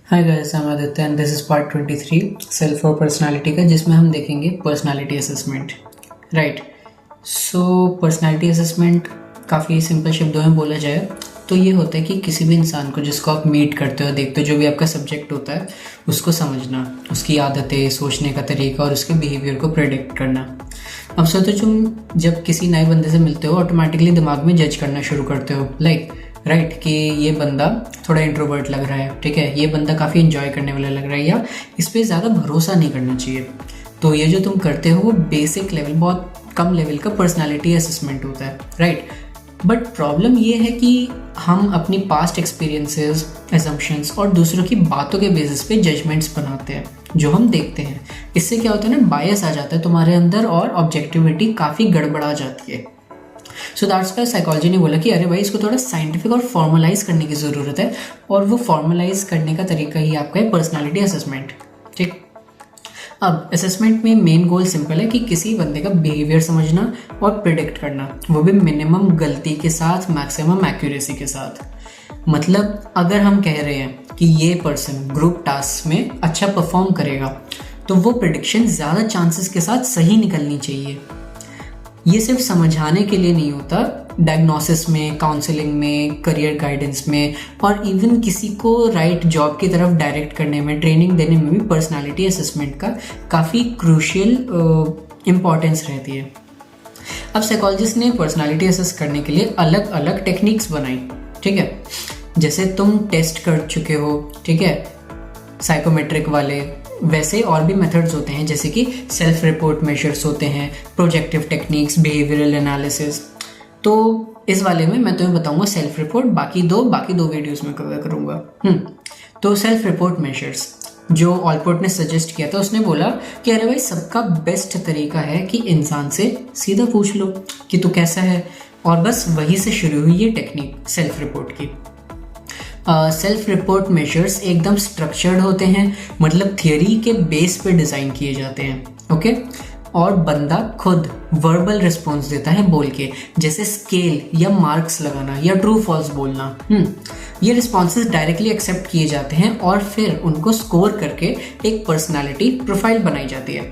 Hi guys, I am Aditya and this is part 23 self और personality का, जिसमें हम देखेंगे पर्सनालिटी असेसमेंट। राइट। सो पर्सनालिटी असेसमेंट काफ़ी सिंपल शब्दों में बोला जाए तो ये होता है कि किसी भी इंसान को जिसको आप मीट करते हो, देखते हो, जो भी आपका सब्जेक्ट होता है उसको समझना, उसकी आदतें, सोचने का तरीका और उसके बिहेवियर को प्रेडिक्ट करना। अब सोचो तुम जब किसी नए बंदे से मिलते हो ऑटोमेटिकली दिमाग में जज करना शुरू करते हो, राइट, कि ये बंदा थोड़ा इंट्रोवर्ट लग रहा है, ठीक है, ये बंदा काफ़ी इंजॉय करने वाला लग रहा है, या इस पर ज़्यादा भरोसा नहीं करना चाहिए। तो ये जो तुम करते हो वो बेसिक लेवल, बहुत कम लेवल का पर्सनालिटी असेसमेंट होता है, राइट। बट प्रॉब्लम ये है कि हम अपनी पास्ट एक्सपीरियंसेस, एजम्पशंस और दूसरों की बातों के बेसिस पे जजमेंट्स बनाते हैं जो हम देखते हैं। इससे क्या होता है ना, बायस आ जाता है तुम्हारे अंदर और ऑब्जेक्टिविटी काफ़ी गड़बड़ा जाती है। सो दैट्स वाई साइकोलॉजी ने बोला कि अरे भाई, इसको थोड़ा साइंटिफिक और फॉर्मलाइज करने की ज़रूरत है, और वो फॉर्मलाइज करने का तरीका ही आपका है पर्सनालिटी असेसमेंट। ठीक। अब असेसमेंट में मेन गोल सिंपल है कि किसी बंदे का बिहेवियर समझना और प्रिडिक्ट करना, वो भी मिनिमम गलती के साथ, मैक्सिमम एक्यूरेसी के साथ। मतलब अगर हम कह रहे हैं कि ये पर्सन ग्रुप टास्क में अच्छा परफॉर्म करेगा, तो वो प्रिडिक्शन ज़्यादा चांसेस के साथ सही निकलनी चाहिए। ये सिर्फ समझाने के लिए नहीं होता, डायग्नोसिस में, काउंसलिंग में, करियर गाइडेंस में और इवन किसी को राइट जॉब की तरफ डायरेक्ट करने में, ट्रेनिंग देने में भी पर्सनालिटी असेसमेंट का काफ़ी क्रूशियल इम्पॉर्टेंस रहती है। अब साइकोलॉजिस्ट ने पर्सनालिटी असेस करने के लिए अलग अलग टेक्निक्स बनाई, ठीक है। जैसे तुम टेस्ट कर चुके हो, ठीक है, साइकोमेट्रिक वाले, वैसे और भी मेथड्स होते हैं, जैसे कि सेल्फ रिपोर्ट मेजर्स होते हैं, प्रोजेक्टिव टेक्निक्स, बिहेवियरल एनालिसिस। तो इस वाले में मैं तुम्हें बताऊंगा सेल्फ रिपोर्ट, बाकी दो वीडियोस में कवर करूंगा। तो सेल्फ रिपोर्ट मेजर्स जो ऑलपोर्ट ने सजेस्ट किया था, उसने बोला कि अरे भाई, सबका बेस्ट तरीका है कि इंसान से सीधा पूछ लो कि तू कैसा है, और बस वहीं से शुरू हुई ये टेक्निक सेल्फ रिपोर्ट की। सेल्फ रिपोर्ट मेजर्स एकदम स्ट्रक्चर्ड होते हैं, मतलब थियरी के बेस पे डिज़ाइन किए जाते हैं, ओके। और बंदा खुद वर्बल रिस्पॉन्स देता है बोल के, जैसे स्केल या मार्क्स लगाना या ट्रू फॉल्स बोलना। ये रिस्पॉन्सेज डायरेक्टली एक्सेप्ट किए जाते हैं और फिर उनको स्कोर करके एक पर्सनालिटी प्रोफाइल बनाई जाती है।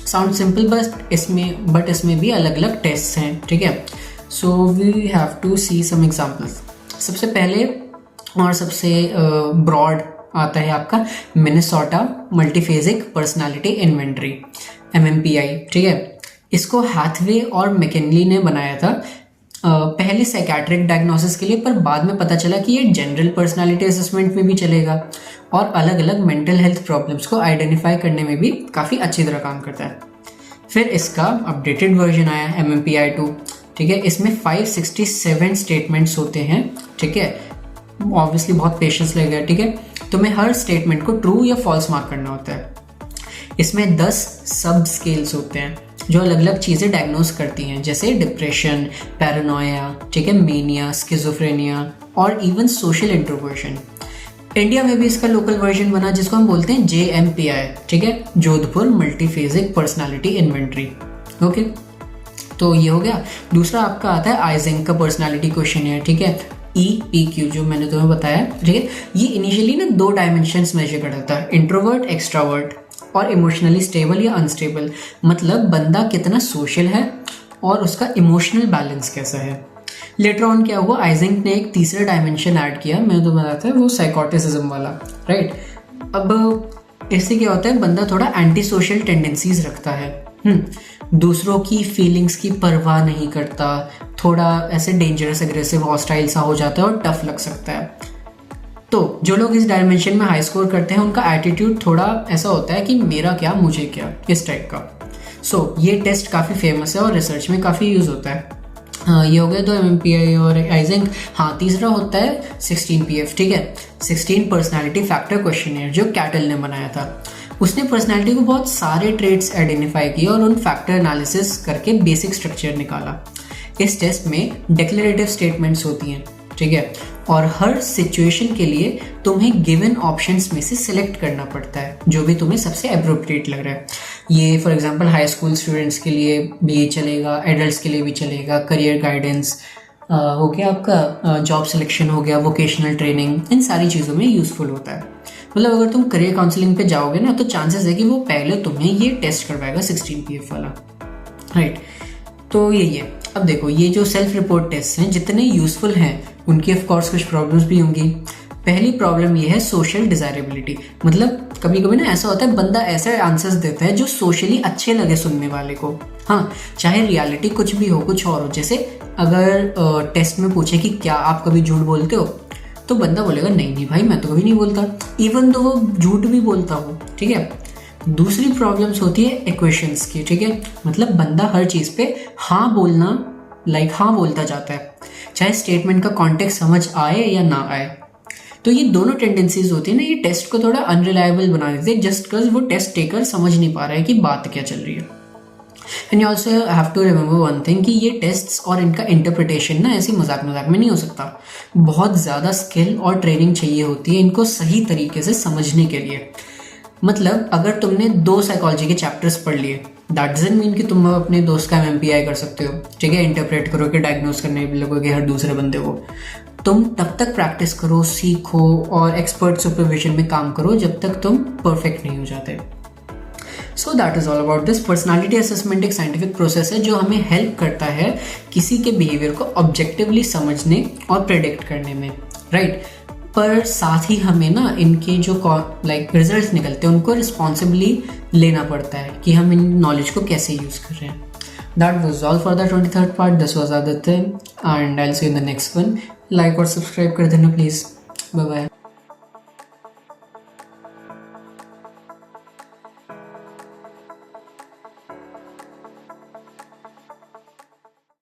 साउंड सिंपल, बट इसमें भी अलग अलग टेस्ट हैं, ठीक है। So we have to see some examples. सबसे पहले और सबसे ब्रॉड आता है आपका Minnesota multiphasic personality inventory, MMPI, ठीक है। इसको हैथवे और मैकिनली ने बनाया था पहले साइकेट्रिक डायग्नोसिस के लिए, पर बाद में पता चला कि ये जनरल पर्सनालिटी असेसमेंट में भी चलेगा और अलग अलग मेंटल हेल्थ प्रॉब्लम्स को आइडेंटिफाई करने में भी काफ़ी अच्छी तरह काम करता है। फिर इसका अपडेटेड वर्जन आया MMPI-2, ठीक है। इसमें 567 स्टेटमेंट्स होते हैं, ठीक है। ऑब्वियसली बहुत पेशेंस लगेगा, ठीक है। तुम्हें हर स्टेटमेंट को ट्रू या फॉल्स मार्क करना होता है। इसमें 10 सब स्केल्स होते हैं जो अलग अलग चीज़ें डायग्नोस करती हैं, जैसे डिप्रेशन, पैरानोया, ठीक है, मेनिया, स्किज़ोफ्रेनिया और इवन सोशल इंट्रोवर्जन। इंडिया में भी इसका लोकल वर्जन बना जिसको हम बोलते हैं JMPI, ठीक है, जोधपुर मल्टीफेजिक पर्सनालिटी इन्वेंटरी, ओके। तो ये हो गया। दूसरा आपका आता है आइजेंक का पर्सनालिटी क्वेश्चनियर, ठीक है, EPQ, जो मैंने तुम्हें बताया, ठीक है। ये इनिशियली ना 2 डायमेंशंस मेजर करता है, इंट्रोवर्ट, एक्सट्रावर्ट, और इमोशनली स्टेबल या अनस्टेबल, मतलब बंदा कितना सोशल है और उसका इमोशनल बैलेंस कैसा है। लेटर ऑन क्या हुआ, आइजेंक ने एक तीसरा डायमेंशन ऐड किया, मैंने तो बताया था, वो साइकोटिसिज्म वाला, राइट। अब इससे क्या होता है, बंदा थोड़ा एंटी सोशल टेंडेंसीज रखता है, दूसरों की फीलिंग्स की परवाह नहीं करता, थोड़ा ऐसे डेंजरस, एग्रेसिव, हॉस्टाइल सा हो जाता है और टफ लग सकता है। तो जो लोग इस डायमेंशन में हाई स्कोर करते हैं, उनका एटीट्यूड थोड़ा ऐसा होता है कि मेरा क्या, मुझे क्या, इस टाइप का। सो ये टेस्ट काफ़ी फेमस है और रिसर्च में काफ़ी यूज़ होता है। ये हो गया 2 MMPI और आइजेंक। हाँ, तीसरा होता है 16PF, ठीक है, 16 पर्सनालिटी फैक्टर क्वेश्चनियर, जो कैटल ने बनाया था। उसने पर्सनालिटी को बहुत सारे ट्रेट्स आइडेंटिफाई किए और उन फैक्टर एनालिसिस करके बेसिक स्ट्रक्चर निकाला। इस टेस्ट में डिक्लेरेटिव स्टेटमेंट्स होती हैं, ठीक है, और हर सिचुएशन के लिए तुम्हें गिवन ऑप्शंस में से सिलेक्ट करना पड़ता है जो भी तुम्हें सबसे अप्रोप्रिएट लग रहा है। ये for example high school students के लिए भी चलेगा, एडल्ट्स के लिए भी चलेगा, करियर गाइडेंस हो गया, आपका जॉब सिलेक्शन हो गया, वोकेशनल ट्रेनिंग, इन सारी चीज़ों में यूज़फुल होता है। मतलब अगर तुम करियर काउंसलिंग पे जाओगे ना तो चांसेस है कि वो पहले तुम्हें ये टेस्ट करवाएगा 16 PF वाला, राइट। तो यही है। अब देखो ये जो सेल्फ रिपोर्ट टेस्ट हैं जितने यूजफुल हैं उनकी ऑफ कोर्स कुछ प्रॉब्लम्स भी होंगी। पहली प्रॉब्लम ये है सोशल डिजायरेबिलिटी, मतलब कभी कभी ना ऐसा होता है बंदा ऐसे आंसर्स देता है जो सोशली अच्छे लगे सुनने वाले को, हाँ चाहे रियलिटी कुछ भी हो कुछ और हो। जैसे अगर टेस्ट में पूछे कि क्या आप कभी झूठ बोलते हो, तो बंदा बोलेगा नहीं नहीं भाई मैं तो कभी नहीं बोलता, इवन तो वो झूठ भी बोलता हो, ठीक है। दूसरी प्रॉब्लम्स होती है इक्वेशंस की, ठीक है, मतलब बंदा हर चीज़ पे हाँ बोलना हाँ बोलता जाता है, चाहे स्टेटमेंट का कॉन्टेक्स्ट समझ आए या ना आए। तो ये दोनों टेंडेंसीज होती है ना, ये टेस्ट को थोड़ा अनरिलायबल बना देते हैं जस्ट बिकॉज वो टेस्ट टेकर समझ नहीं पा रहा है कि बात क्या चल रही है। And you also have to remember one thing कि ये टेस्ट्स और इनका इंटरप्रिटेशन ना ऐसी मजाक मजाक में नहीं हो सकता, बहुत ज़्यादा स्किल और ट्रेनिंग चाहिए होती है इनको सही तरीके से समझने के लिए। मतलब अगर तुमने 2 साइकोलॉजी के चैप्टर्स पढ़ लिए दैट डजंट मीन कि तुम अपने दोस्त का MMPI कर सकते हो, ठीक है, इंटरप्रेट करो कि डायग्नोज करने लगोगे हर दूसरे बंदे को। तुम तब तक प्रैक्टिस करो, सीखो और एक्सपर्ट सुपरविजन में काम करो जब तक तुम परफेक्ट नहीं हो जाते। So that is all about this. Personality assessment एक साइंटिफिक प्रोसेस है जो हमें हेल्प करता है किसी के बिहेवियर को ऑब्जेक्टिवली समझने और प्रेडिक्ट करने में, राइट। पर साथ ही हमें ना इनके जो रिजल्ट्स निकलते हैं उनको रिस्पॉन्सिबली लेना पड़ता है कि हम इन नॉलेज को कैसे यूज़ कर रहे हैं। That was all for the 23rd part. This was Aditya and I will see you in the next one. Like और सब्सक्राइब कर देना प्लीज़। Bye bye.